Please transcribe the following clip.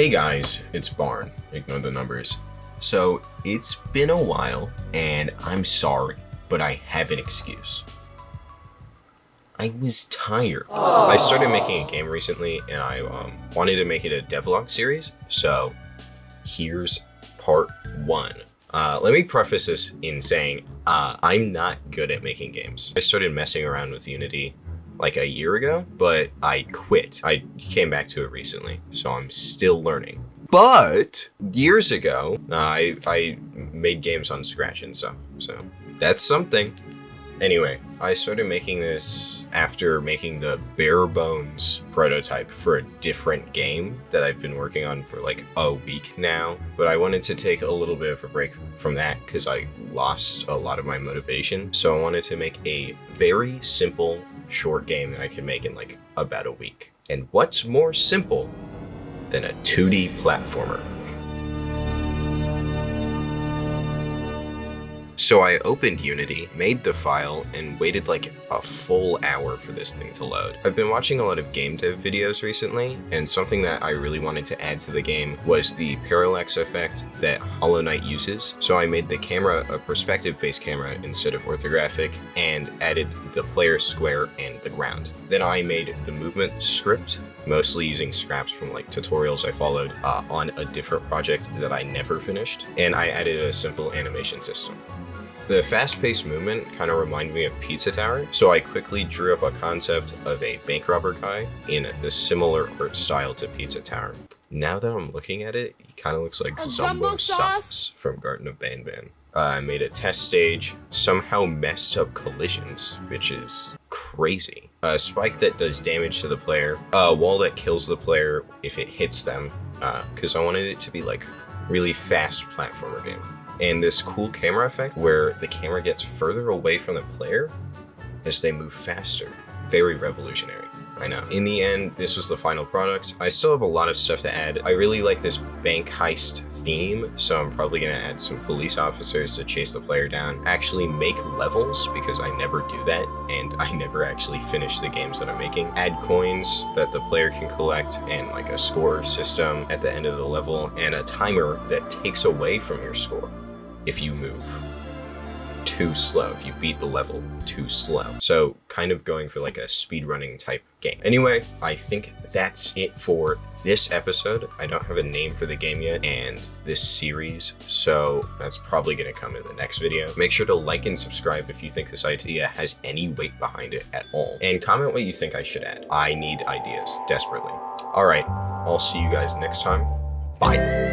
Hey guys, it's Barn. Ignore the numbers. So it's been a while and I'm sorry, but I have an excuse. I was tired. I started making a game recently and I wanted to make it a Devlog series. So here's part 1. Let me preface this in saying I'm not good at making games. I started messing around with Unity like a year ago, but I quit. I came back to it recently, so I'm still learning. But years ago, I made games on Scratch and stuff, so that's something. Anyway, I started making this after making the bare bones prototype for a different game that I've been working on for like a week now. But I wanted to take a little bit of a break from that because I lost a lot of my motivation. So I wanted to make a very simple, short game that I could make in like about a week. And what's more simple than a 2D platformer? So I opened Unity, made the file, and waited like a full hour for this thing to load. I've been watching a lot of game dev videos recently, and something that I really wanted to add to the game was the parallax effect that Hollow Knight uses. So I made the camera a perspective-based camera instead of orthographic, and added the player square and the ground. Then I made the movement script, mostly using scraps from like tutorials I followed on a different project that I never finished, and I added a simple animation system. The fast-paced movement kind of reminded me of Pizza Tower, so I quickly drew up a concept of a bank robber guy in a similar art style to Pizza Tower. Now that I'm looking at it, he kind of looks like Zumbo Sauce from Garten of Banban. I made a test stage, somehow messed up collisions, which is crazy. A spike that does damage to the player, a wall that kills the player if it hits them, because I wanted it to be like really fast platformer game. And this cool camera effect where the camera gets further away from the player as they move faster. Very revolutionary, I know. In the end, this was the final product. I still have a lot of stuff to add. I really like this bank heist theme, so I'm probably gonna add some police officers to chase the player down. Actually make levels, because I never do that, and I never actually finish the games that I'm making. Add coins that the player can collect, and like a score system at the end of the level, and a timer that takes away from your score if you move too slow, if you beat the level too slow. So kind of going for like a speedrunning type game. Anyway, I think that's it for this episode. I don't have a name for the game yet and this series, so that's probably gonna come in the next video. Make sure to like and subscribe if you think this idea has any weight behind it at all. And comment what you think I should add. I need ideas desperately. All right, I'll see you guys next time. Bye.